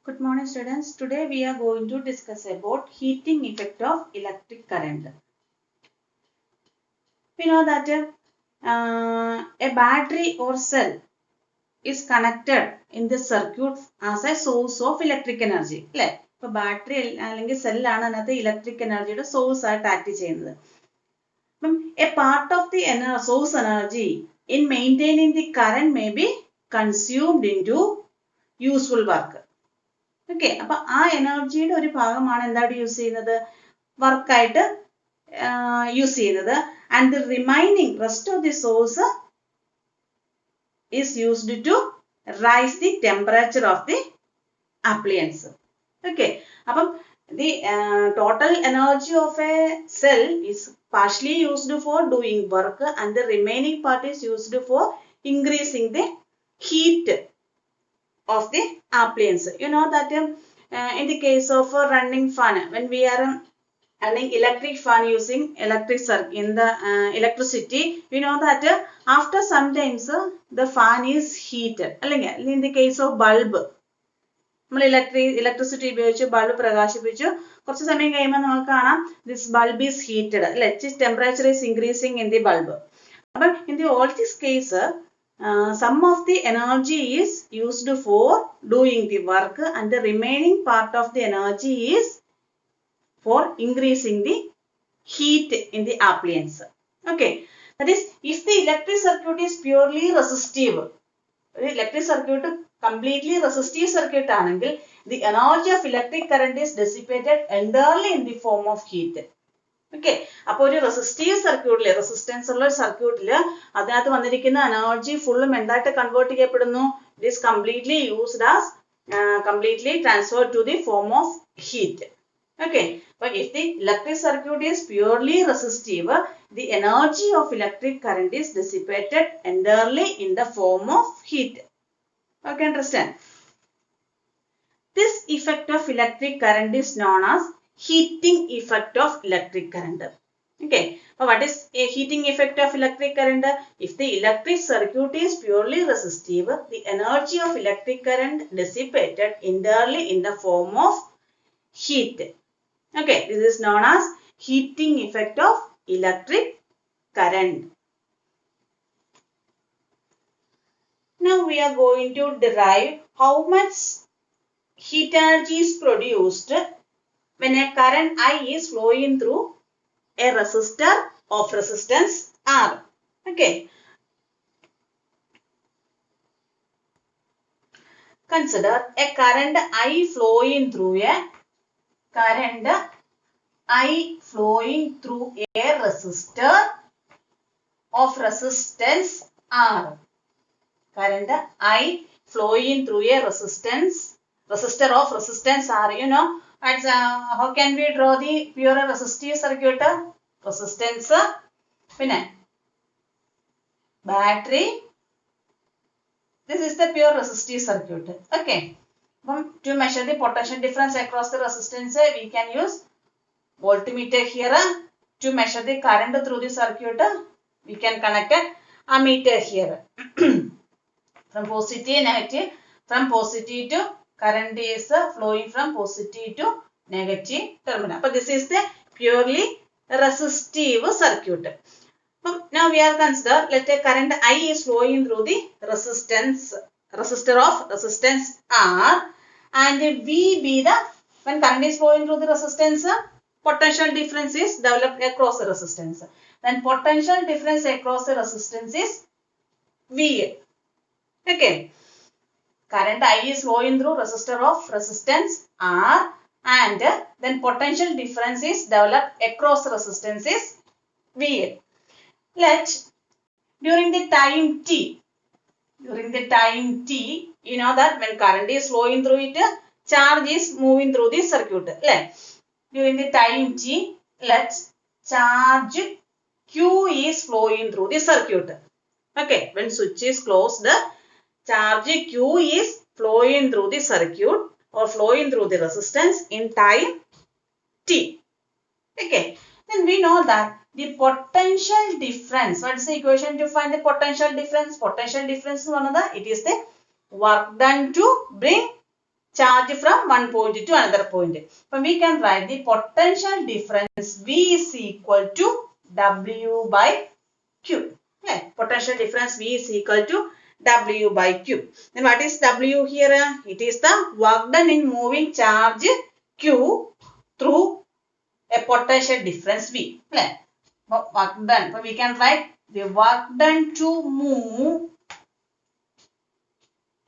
Good morning students. Today we are going to discuss about heating effect of electric current. We know that a battery or cell is connected in the circuit as a source of electric energy. അല്ലേ? ഇപ്പോൾ battery അല്ലെങ്കിൽ സെല്ലാണ് അതിനകത്ത് electric എനർജിയുടെ source ആയിട്ട് act ചെയ്യുന്നത്. അപ്പം a part of the source energy in maintaining the current may be consumed into useful work. Okay, അപ്പൊ ആ എനർജിയുടെ ഒരു ഭാഗമാണ് എന്തായിട്ട് യൂസ് ചെയ്യുന്നത്, വർക്കായിട്ട് യൂസ് ചെയ്യുന്നത്. And the remaining rest of the source is used to raise the temperature of the appliance. Okay, അപ്പം the total energy of a cell is partially used for doing work and the remaining part is used for increasing the heat of the appliance. You know that in the case of a running fan, when we are running electric fan using electric circuit in the electricity, we know that after sometimes the fan is heated. In the case of bulb, നമ്മൾ electricity ഉപയോഗിച്ച് bulb പ്രകാശിപ്പിച്ചു, കുറച്ച് സമയം കഴിയുമ്പോൾ നമുക്ക് കാണാം this bulb is heated അല്ലെ, temperature is increasing in the bulb. അപ്പം in the all this case some of the energy is used for doing the work and the remaining part of the energy is for increasing the heat in the appliance. Okay, that is, if the electric circuit is purely resistive, electric circuit completely resistive circuit ആണെങ്കിൽ the energy of electric current is dissipated entirely in the form of heat. Okay, അപ്പോൾ ഒരു resistive സർക്യൂട്ടില്, resistance ഉള്ള ഒരു സർക്യൂട്ടില് അതിനകത്ത് വന്നിരിക്കുന്ന energy ഫുള്ളും എന്തായിട്ട് convert ചെയ്യപ്പെടുന്നു, it is completely used as completely transfer to the form of heat. Okay, അപ്പൊ if the electric circuit is purely resistive, the energy of electric current is dissipated entirely in the form of heat. Okay, understand? This effect of electric current is known as heating effect of electric current. Okay, so what is a heating effect of electric current? If the electric circuit is purely resistive, the energy of electric current dissipated entirely in the form of heat. Okay, this is known as heating effect of electric current. Now we are going to derive how much heat energy is produced when a current I is flowing through a resistor of resistance R. Okay. Consider a current I flowing through a resistor of resistance R. Current I flowing through a resistor of resistance R. You know, how can we draw the pure resistive circuit? Resistance, battery. This is the pure resistive circuit. Okay. To measure the potential difference across the resistance, we can use voltmeter here. To measure the current through the circuit, we can connect an ammeter here. From positive, negative, from positive to current is flowing from positive to negative terminal. But this is the purely resistive circuit. Now we are consider, let a current I is flowing through the resistor of resistance R, and V be the, when current is flowing through the resistance, potential difference is developed across the resistance. Then potential difference across the resistance is V. Okay. Current I is flowing through resistor of resistance R, and then potential difference is developed across resistance is VL. Let during the time T, you know that when current is flowing through it, charge is moving through the circuit. During the time T, let charge Q is flowing through the circuit. Okay, when switch is closed, charge Q is flowing through the circuit or flowing through the resistance in time T. Okay, then we know that the potential difference, what is the equation to find the potential difference? Potential difference is one of the, it is the work done to bring charge from one point to another point. So we can write the potential difference V is equal to W by Q. Okay. Potential difference V is equal to W by Q. Then what is W here? It is the work done in moving charge Q through a potential difference V. Okay. Work done. So we can write the work done to move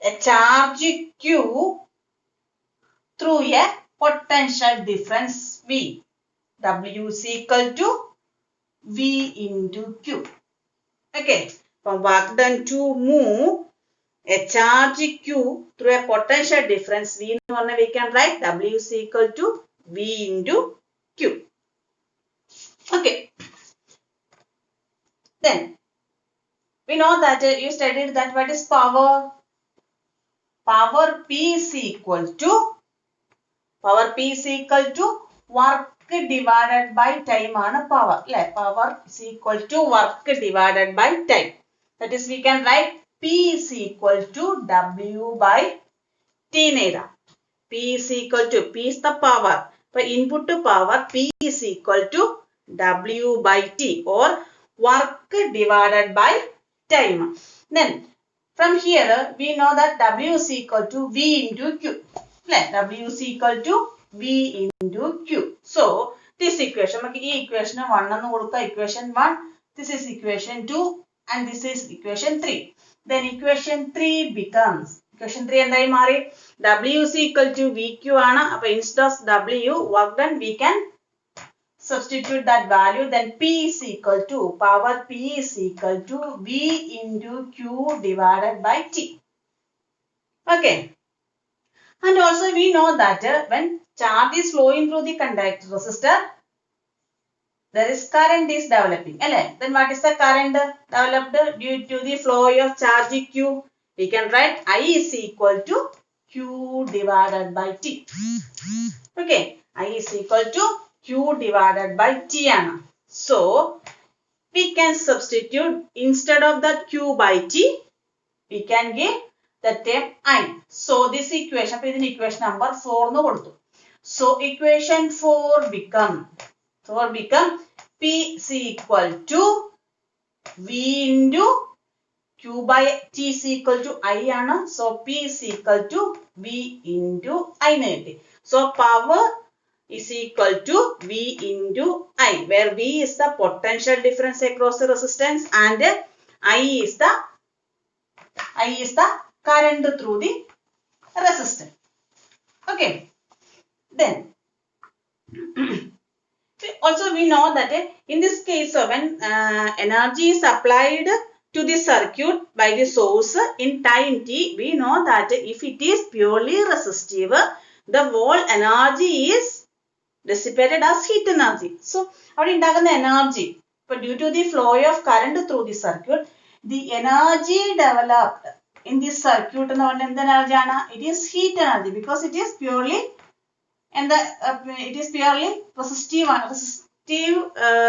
a charge Q through a potential difference V. W is equal to V into Q. Okay. For work done to move a charge Q through a potential difference V, we can write W is equal to V into Q. Okay. Then we know that you studied that what is power? Power P is equal to work divided by time ആണ് power. Power is equal to work divided by time. That is, we can write P is equal to W by T. P is equal to, P is the power. For input to power, P is equal to W by T, or work divided by time. Then from here we know that W is equal to V into Q. W is equal to V into Q. So this equation, equation 1 equation 1, this is equation 2 and this is equation 3. Then equation 3 becomes, equation 3 എന്തായി മാറി? W is equal to VQ ആണ്. അപ്പോൾ instead of W, work done, we can substitute that value. Then P is equal to, power P is equal to V into Q divided by T. Okay. And also we know that when charge is flowing through the conductor resistor, there is current is developing. Then what is the current developed due to the flow of charge Q? We can write I is equal to Q divided by T. Okay, I is equal to Q divided by T. So we can substitute, instead of that Q by T, we can give the term I. So this equation, equation number 4. So equation 4 become P is equal to V into Q by T is equal to I. So P is equal to V into I. So power is equal to V into I, where V is the potential difference across the resistance and I is the current through the resistor. Okay. Then also we know that in this case when energy is applied to the circuit by the source in time t, we know that if it is purely resistive, the whole energy is dissipated as heat energy. So, the energy, but due to the flow of current through the circuit, the energy developed in this circuit, it is heat energy, because it is purely resistive.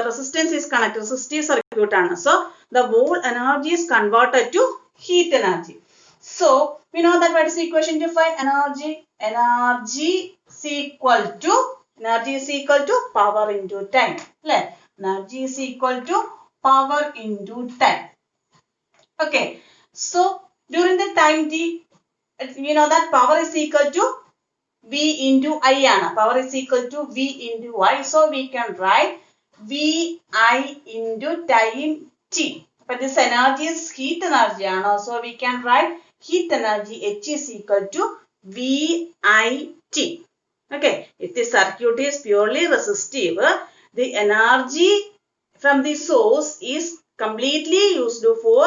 Resistance is connected, resistive circuit. So the whole energy is converted to heat energy. So we know that what is the equation to find energy? Energy is equal to power into time. Energy is equal to power into time. Okay. So during the time t, we know that power is equal to V into I. Power is equal to V into I. So we can write Vi into time t. But this energy is heat energy. So we can write heat energy H is equal to VIT. Okay. If the circuit is purely resistive, the energy from the source is completely used for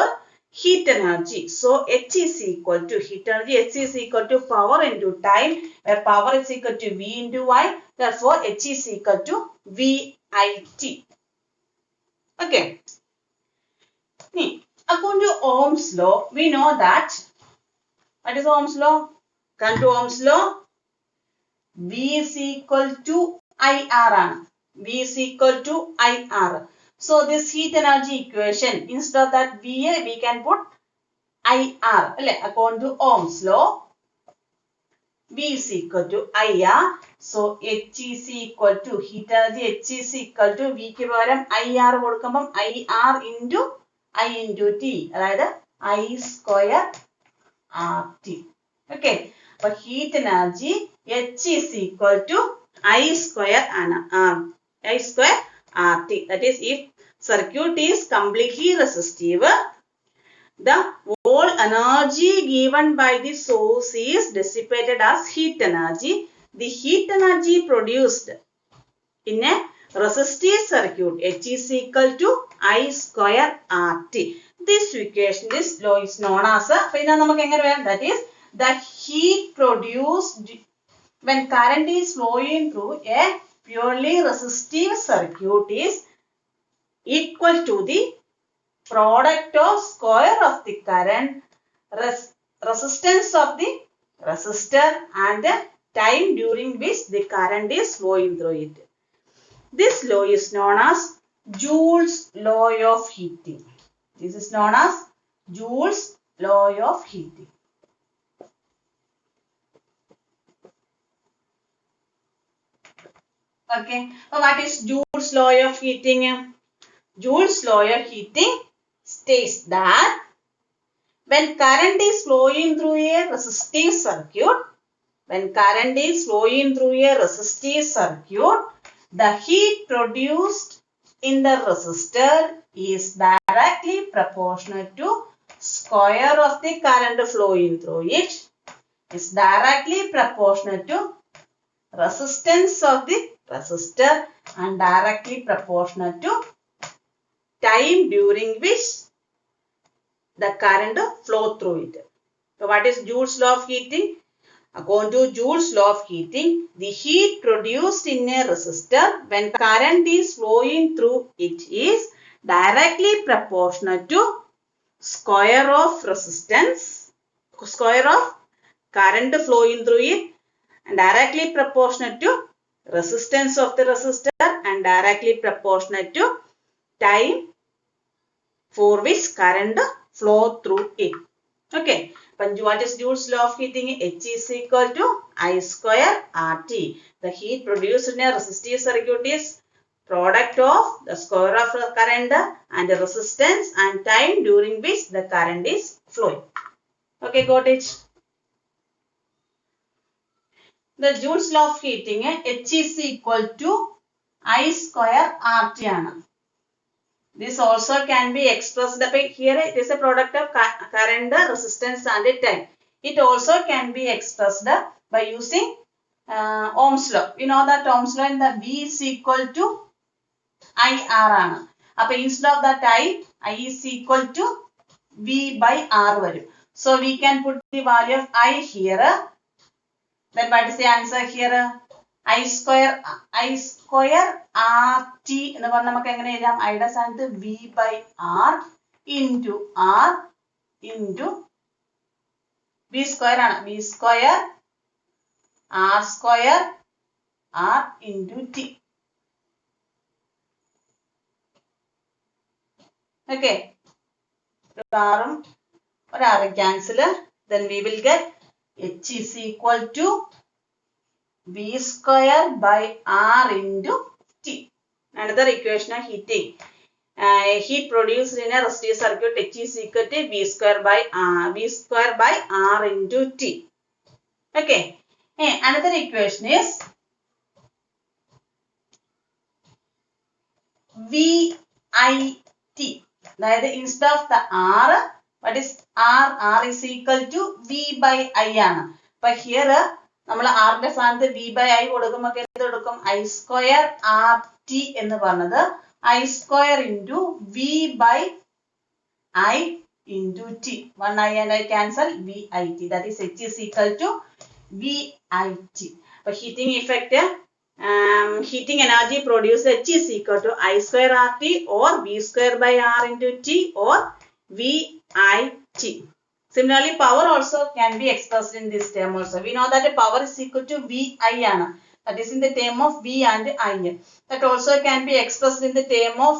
heat energy. So H is equal to heat energy. H is equal to power into time, where power is equal to V into I. Therefore, H is equal to VIT. Okay. According to Ohm's law, we know that, what is Ohm's law? According to Ohm's law, V is equal to IR. V is equal to IR. So this heat energy equation, instead of that VA, we can put IR. According to Ohm's law, V is equal to IR. So H is equal to heat energy H is equal to V ക്ക് പകരം IR കൊടുക്കുമ്പം IR into I into T. അതായത് I square RT. Okay. അപ്പോൾ heat energy H is equal to I square RT. That is, if circuit is completely resistive, the whole energy given by the source is dissipated as heat energy. The heat energy produced in a resistive circuit H is equal to I square RT. This equation, this law is known as that is, the heat produced when current is flowing through a purely resistive circuit is equal to the product of square of the current, resistance of the resistor and the time during which the current is flowing through it. This law is known as Joule's law of heating. This is known as Joule's law of heating. Okay, so what is Joule's law of heating? Joule's law of heating states that when current is flowing through a resistive circuit, the heat produced in the resistor is directly proportional to square of the current flowing through it. Is directly proportional to resistance of the resistor and directly proportional to time during which the current flow through it. So what is Joule's law of heating? According to Joule's law of heating, the heat produced in a resistor when current is flowing through it is directly proportional to square of resistance, square of current flowing through it, and directly proportional to resistance of the resistor and directly proportional to time for which current flow through it. Okay. What is Joule's law of heating? H is equal to I square RT. The heat produced in a resistive circuit is product of the square of the current and the resistance and time during which the current is flowing. Okay, got it? The Joule's law of heating, H is equal to I square RT. This also can be expressed by, here it is a product of current, resistance and time. It also can be expressed by using Ohm's law. We know that Ohm's law in the V is equal to IR. Instead of that I is equal to V by R. So we can put the value of I here. Then what is the answer here? I square RT എന്ന് പറഞ്ഞാൽ നമുക്ക് എങ്ങനെ എഴുതാം? ഐയുടെ സ്ഥാനത്ത് V by R into V square ആണ്. V square R into T. Okay. R cancel. Then we will get H is equal to V square by R into T. Another equation of heating. Heat produced in a resistive circuit H is equal to V square by R into T. Okay. Another equation is VIT. That is, instead of the R, what is R? R is equal to V by I. But here, നമ്മൾ ആറിന്റെ സ്ഥാനത്ത് V by I കൊടുക്കുമ്പോൾ എന്ത് കൊടുക്കും? I square RT എന്ന് പറഞ്ഞത് I square into V by I into T. One I and I cancel, VIT. That is H is equal to VIT. But heating effect, heating energy produced H is equal to I square RT or V square by R into T or VIT. Similarly, power also can be expressed in this term also. We know that power is equal to VI. That is in the term of V and I. That also can be expressed in the term of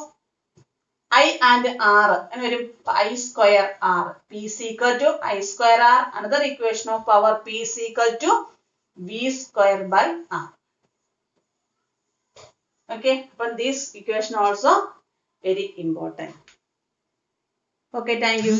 I and R. And I square R. P is equal to I square R. Another equation of power, P is equal to V square by R. Okay, but this equation also very important. Okay, thank you.